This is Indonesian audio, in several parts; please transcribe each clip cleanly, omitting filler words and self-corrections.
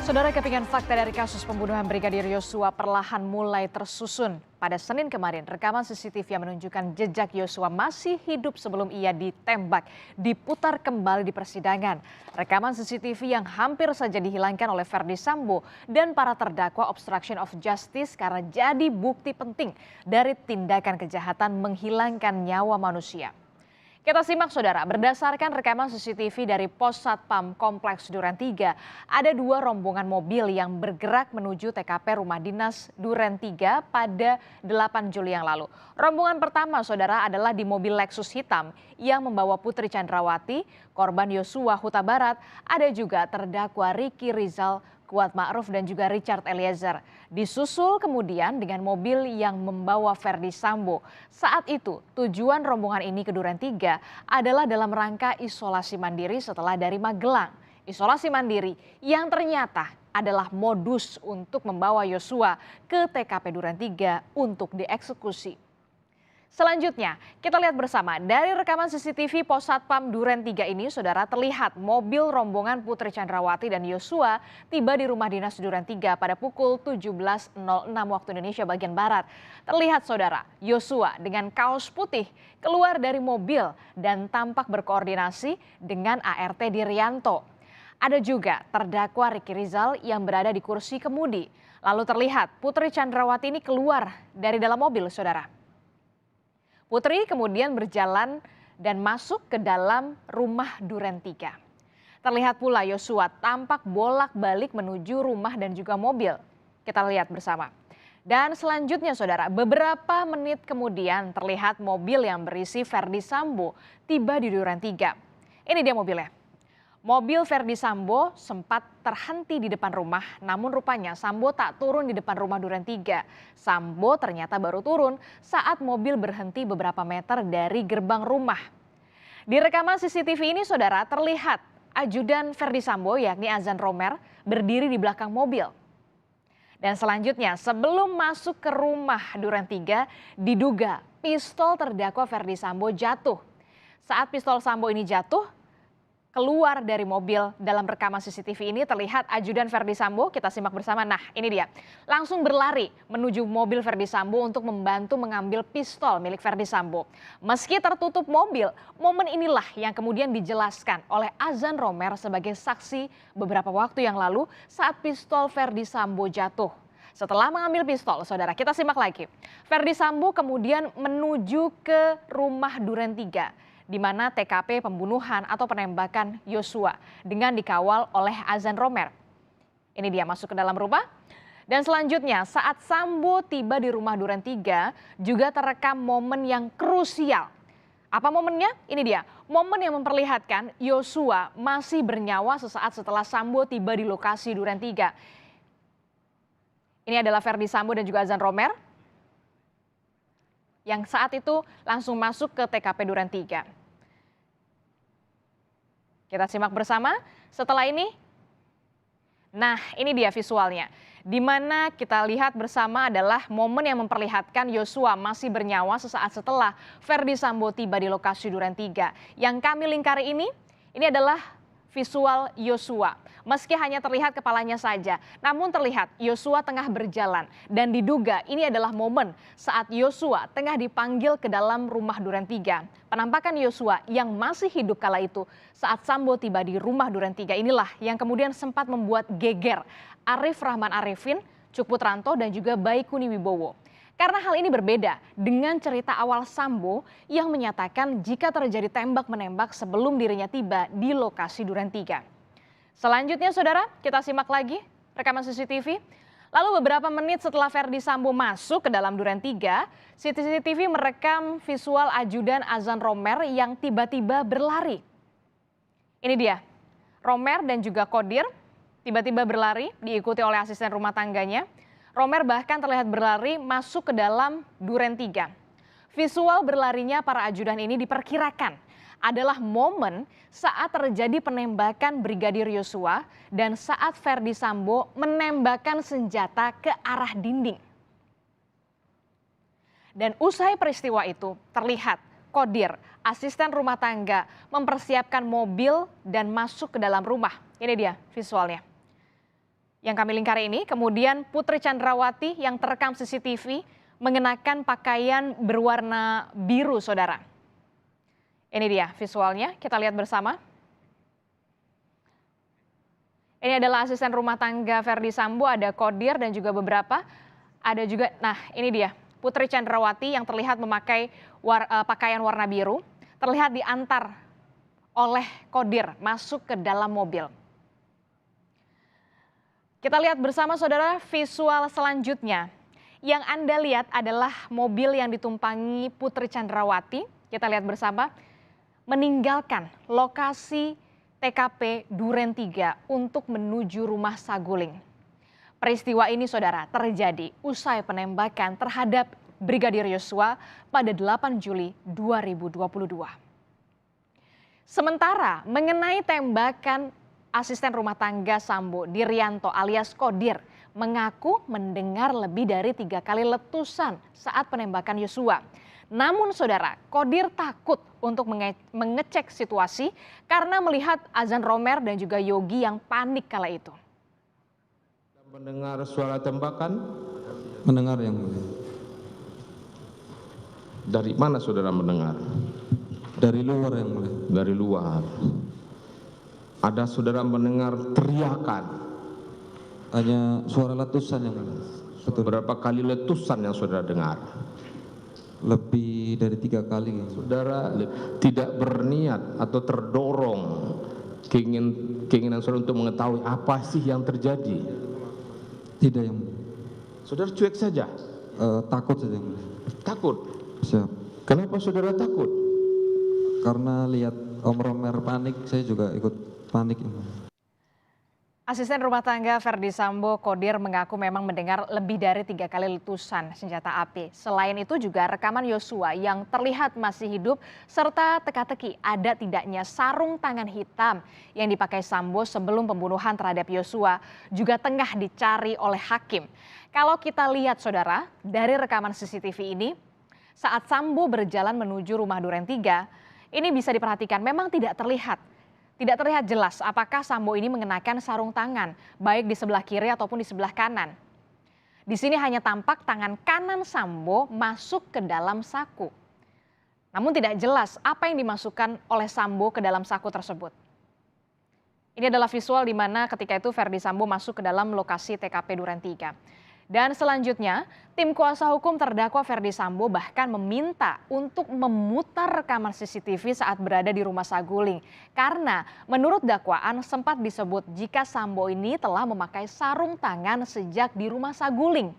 Saudara, kepingan fakta dari kasus pembunuhan Brigadir Yosua perlahan mulai tersusun. Pada Senin kemarin, rekaman CCTV yang menunjukkan jejak Yosua masih hidup sebelum ia ditembak diputar kembali di persidangan. Rekaman CCTV yang hampir saja dihilangkan oleh Verdi Sambo dan para terdakwa obstruction of justice karena jadi bukti penting dari tindakan kejahatan menghilangkan nyawa manusia. Kita simak saudara, berdasarkan rekaman CCTV dari Pos Satpam Kompleks Duren 3, ada dua rombongan mobil yang bergerak menuju TKP Rumah Dinas Duren 3 pada 8 Juli yang lalu. Rombongan pertama saudara adalah di mobil Lexus hitam yang membawa Putri Chandrawati, korban Yosua Huta Barat, ada juga terdakwa Ricky Rizal, Kuat Ma'ruf dan juga Richard Eliezer. Disusul kemudian dengan mobil yang membawa Verdi Sambo. Saat itu tujuan rombongan ini ke Duren 3 adalah dalam rangka isolasi mandiri setelah dari Magelang. Isolasi mandiri yang ternyata adalah modus untuk membawa Yosua ke TKP Duren 3 untuk dieksekusi. Selanjutnya, kita lihat bersama dari rekaman CCTV Pos Satpam Duren 3 ini, saudara, terlihat mobil rombongan Putri Chandrawati dan Yosua tiba di rumah dinas Duren 3 pada pukul 17.06 waktu Indonesia bagian Barat. Terlihat saudara, Yosua dengan kaos putih keluar dari mobil dan tampak berkoordinasi dengan ART Diryanto. Ada juga terdakwa Ricky Rizal yang berada di kursi kemudi. Lalu terlihat Putri Chandrawati ini keluar dari dalam mobil, saudara. Putri kemudian berjalan dan masuk ke dalam rumah Duren 3. Terlihat pula Yosua tampak bolak-balik menuju rumah dan juga mobil. Kita lihat bersama. Dan selanjutnya saudara, beberapa menit kemudian terlihat mobil yang berisi Verdi Sambo tiba di Duren 3. Ini dia mobilnya. Mobil Verdi Sambo sempat terhenti di depan rumah, namun rupanya Sambo tak turun di depan rumah Duren 3. Sambo ternyata baru turun saat mobil berhenti beberapa meter dari gerbang rumah. Di rekaman CCTV ini saudara, terlihat ajudan Verdi Sambo yakni Azan Romer berdiri di belakang mobil. Dan selanjutnya sebelum masuk ke rumah Duren 3 diduga pistol terdakwa Verdi Sambo jatuh. Saat pistol Sambo ini jatuh, keluar dari mobil dalam rekaman CCTV ini terlihat ajudan Verdi Sambo, kita simak bersama. Nah ini dia, langsung berlari menuju mobil Verdi Sambo untuk membantu mengambil pistol milik Verdi Sambo. Meski tertutup mobil, momen inilah yang kemudian dijelaskan oleh Azan Romer sebagai saksi beberapa waktu yang lalu saat pistol Verdi Sambo jatuh. Setelah mengambil pistol, saudara, kita simak lagi. Verdi Sambo kemudian menuju ke rumah Duren 3. Di mana TKP pembunuhan atau penembakan Yosua dengan dikawal oleh Azan Romer. Ini dia masuk ke dalam rumah. Dan selanjutnya saat Sambo tiba di rumah Duren 3 juga terekam momen yang krusial. Apa momennya? Ini dia, momen yang memperlihatkan Yosua masih bernyawa sesaat setelah Sambo tiba di lokasi Duren 3. Ini adalah Verdi Sambo dan juga Azan Romer yang saat itu langsung masuk ke TKP Duren 3. Kita simak bersama setelah ini. Nah ini dia visualnya. Di mana kita lihat bersama adalah momen yang memperlihatkan Yosua masih bernyawa sesaat setelah Verdi Sambo tiba di lokasi Duren 3. Yang kami lingkari ini adalah visual Yosua. Meski hanya terlihat kepalanya saja, namun terlihat Yosua tengah berjalan dan diduga ini adalah momen saat Yosua tengah dipanggil ke dalam rumah Duren 3. Penampakan Yosua yang masih hidup kala itu saat Sambo tiba di rumah Duren 3 inilah yang kemudian sempat membuat geger Arif Rahman Arifin, Cuk Putranto dan juga Baikuni Wibowo. Karena hal ini berbeda dengan cerita awal Sambo yang menyatakan jika terjadi tembak-menembak sebelum dirinya tiba di lokasi Duren 3. Selanjutnya saudara, kita simak lagi rekaman CCTV. Lalu beberapa menit setelah Verdi Sambo masuk ke dalam Duren 3, CCTV merekam visual ajudan Azan Romer yang tiba-tiba berlari. Ini dia, Romer dan juga Kodir tiba-tiba berlari diikuti oleh asisten rumah tangganya. Romer bahkan terlihat berlari masuk ke dalam Duren 3. Visual berlarinya para ajudan ini diperkirakan adalah momen saat terjadi penembakan Brigadir Yosua dan saat Verdi Sambo menembakkan senjata ke arah dinding. Dan usai peristiwa itu terlihat Kodir, asisten rumah tangga, mempersiapkan mobil dan masuk ke dalam rumah. Ini dia visualnya. Yang kami lingkari ini, kemudian Putri Chandrawati yang terekam CCTV mengenakan pakaian berwarna biru, saudara. Ini dia visualnya, kita lihat bersama. Ini adalah asisten rumah tangga Verdi Sambo, ada Kodir dan juga beberapa. Ada juga, nah ini dia, Putri Chandrawati yang terlihat memakai pakaian warna biru, terlihat diantar oleh Kodir masuk ke dalam mobil. Kita lihat bersama saudara visual selanjutnya. Yang Anda lihat adalah mobil yang ditumpangi Putri Chandrawati. Kita lihat bersama meninggalkan lokasi TKP Duren 3 untuk menuju rumah saguling. Peristiwa ini saudara terjadi usai penembakan terhadap Brigadir Yosua pada 8 Juli 2022. Sementara mengenai tembakan asisten rumah tangga Sambo, Diryanto alias Kodir, mengaku mendengar lebih dari 3 kali letusan saat penembakan Yosua. Namun saudara, Kodir takut untuk mengecek situasi karena melihat Azan Romer dan juga Yogi yang panik kala itu. Mendengar suara tembakan? Mendengar yang mulia. Dari mana saudara mendengar? Dari luar yang mulia. Dari luar. Ada saudara mendengar teriakan? Hanya suara letusan yang mulia. Betul. Berapa kali letusan yang saudara dengar? Lebih dari 3 kali. Saudara tidak berniat atau terdorong keinginan saudara untuk mengetahui apa sih yang terjadi? Tidak yang mulia. Saudara cuek saja? Takut saja yang mulia. Takut? Siap. Kenapa saudara takut? Karena lihat Om Romer panik, saya juga ikut panik yang mulia. Asisten rumah tangga Verdi Sambo, Kodir, mengaku memang mendengar lebih dari 3 kali letusan senjata api. Selain itu juga rekaman Yosua yang terlihat masih hidup serta teka-teki ada tidaknya sarung tangan hitam yang dipakai Sambo sebelum pembunuhan terhadap Yosua juga tengah dicari oleh hakim. Kalau kita lihat saudara, dari rekaman CCTV ini, saat Sambo berjalan menuju rumah Duren 3, ini bisa diperhatikan memang tidak terlihat jelas apakah Sambo ini mengenakan sarung tangan, baik di sebelah kiri ataupun di sebelah kanan. Di sini hanya tampak tangan kanan Sambo masuk ke dalam saku. Namun tidak jelas apa yang dimasukkan oleh Sambo ke dalam saku tersebut. Ini adalah visual di mana ketika itu Verdi Sambo masuk ke dalam lokasi TKP Duren 3. Dan selanjutnya, tim kuasa hukum terdakwa Verdi Sambo bahkan meminta untuk memutar rekaman CCTV saat berada di rumah saguling. Karena menurut dakwaan sempat disebut jika Sambo ini telah memakai sarung tangan sejak di rumah saguling.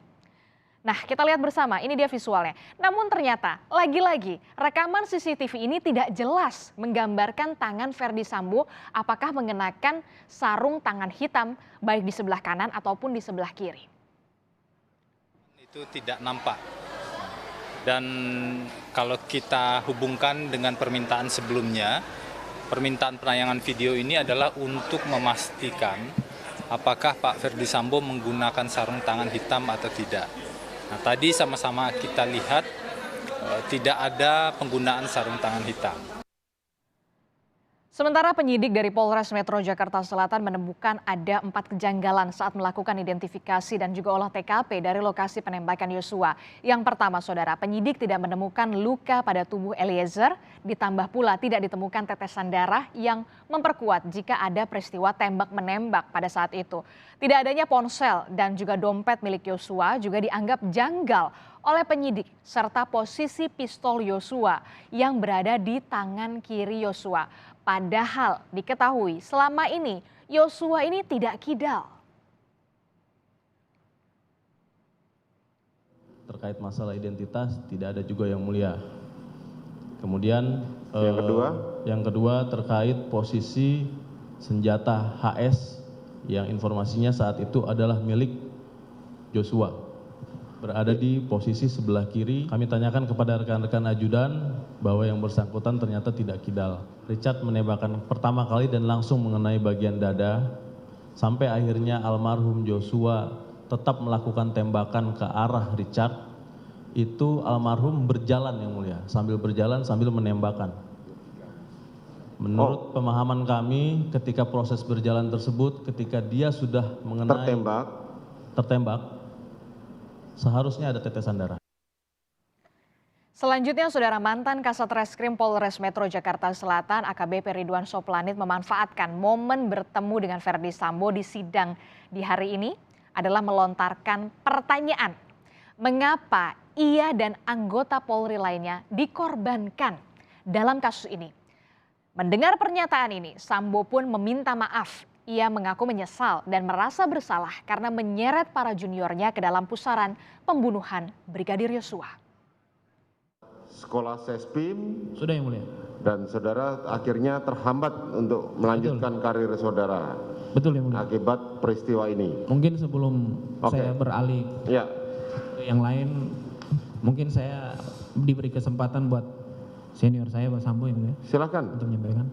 Nah, kita lihat bersama, ini dia visualnya. Namun ternyata, lagi-lagi rekaman CCTV ini tidak jelas menggambarkan tangan Verdi Sambo apakah mengenakan sarung tangan hitam baik di sebelah kanan ataupun di sebelah kiri. Itu tidak nampak. Dan kalau kita hubungkan dengan permintaan sebelumnya, permintaan penayangan video ini adalah untuk memastikan apakah Pak Verdi Sambo menggunakan sarung tangan hitam atau tidak. Nah, tadi sama-sama kita lihat tidak ada penggunaan sarung tangan hitam. Sementara penyidik dari Polres Metro Jakarta Selatan menemukan ada 4 kejanggalan saat melakukan identifikasi dan juga olah TKP dari lokasi penembakan Yosua. Yang pertama saudara, penyidik tidak menemukan luka pada tubuh Eliezer, ditambah pula tidak ditemukan tetesan darah yang memperkuat jika ada peristiwa tembak-menembak pada saat itu. Tidak adanya ponsel dan juga dompet milik Yosua juga dianggap janggal oleh penyidik serta posisi pistol Yosua yang berada di tangan kiri Yosua. Padahal diketahui selama ini Yosua ini tidak kidal. Terkait masalah identitas tidak ada juga yang mulia. Kemudian yang kedua terkait posisi senjata HS yang informasinya saat itu adalah milik Joshua. Berada di posisi sebelah kiri. Kami tanyakan kepada rekan-rekan ajudan bahwa yang bersangkutan ternyata tidak kidal. Richard menembakkan pertama kali dan langsung mengenai bagian dada sampai akhirnya almarhum Joshua tetap melakukan tembakan ke arah Richard. Itu almarhum berjalan yang mulia, sambil berjalan sambil menembakkan. Menurut pemahaman kami, ketika proses berjalan tersebut, ketika dia sudah mengenai tertembak, seharusnya ada tetesan darah. Selanjutnya, Saudara, mantan Kasat Reskrim Polres Metro Jakarta Selatan AKBP Ridwan Soplanit memanfaatkan momen bertemu dengan Verdi Sambo di sidang di hari ini adalah melontarkan pertanyaan. Mengapa ia dan anggota Polri lainnya dikorbankan dalam kasus ini? Mendengar pernyataan ini, Sambo pun meminta maaf. Ia mengaku menyesal dan merasa bersalah karena menyeret para juniornya ke dalam pusaran pembunuhan Brigadir Yosua. Sekolah Sespim sudah, yang mulia, dan saudara akhirnya terhambat untuk melanjutkan karir saudara. Betul, yang mulia. Akibat peristiwa ini. Mungkin sebelum saya beralih Ya. ke yang lain, mungkin saya diberi kesempatan buat senior saya Pak Sambo, yang mulia, Silakan. untuk menyampaikan.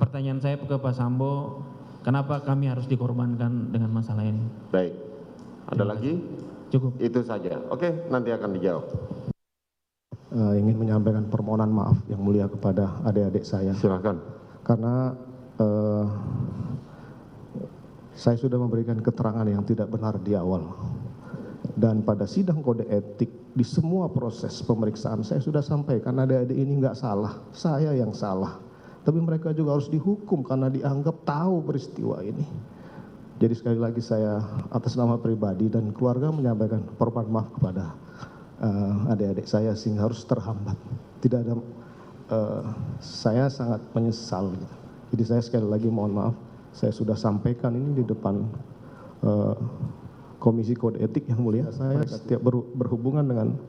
Pertanyaan saya ke Pak Sambo, kenapa kami harus dikorbankan dengan masalah ini? Baik. Ada lagi? Cukup. Itu saja. Oke, nanti akan dijawab. Ingin menyampaikan permohonan maaf yang mulia kepada adik-adik saya. Silakan. Karena saya sudah memberikan keterangan yang tidak benar di awal. Dan pada sidang kode etik di semua proses pemeriksaan saya sudah sampaikan adik-adik ini nggak salah, saya yang salah. Tapi mereka juga harus dihukum karena dianggap tahu peristiwa ini. Jadi sekali lagi saya atas nama pribadi dan keluarga menyampaikan permohonan maaf kepada adik-adik saya sehingga harus terhambat. Tidak ada, saya sangat menyesal. Jadi saya sekali lagi mohon maaf, saya sudah sampaikan ini di depan Komisi Kode Etik yang mulia. Saya setiap berhubungan dengan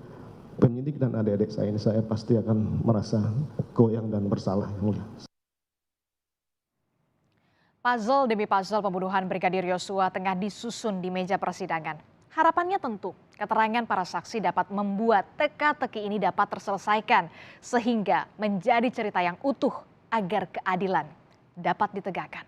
penyidik dan adik-adik saya ini, saya pasti akan merasa goyang dan bersalah yang mulia. Puzzle demi puzzle pembunuhan Brigadir Yosua tengah disusun di meja persidangan. Harapannya tentu keterangan para saksi dapat membuat teka-teki ini dapat terselesaikan sehingga menjadi cerita yang utuh agar keadilan dapat ditegakkan.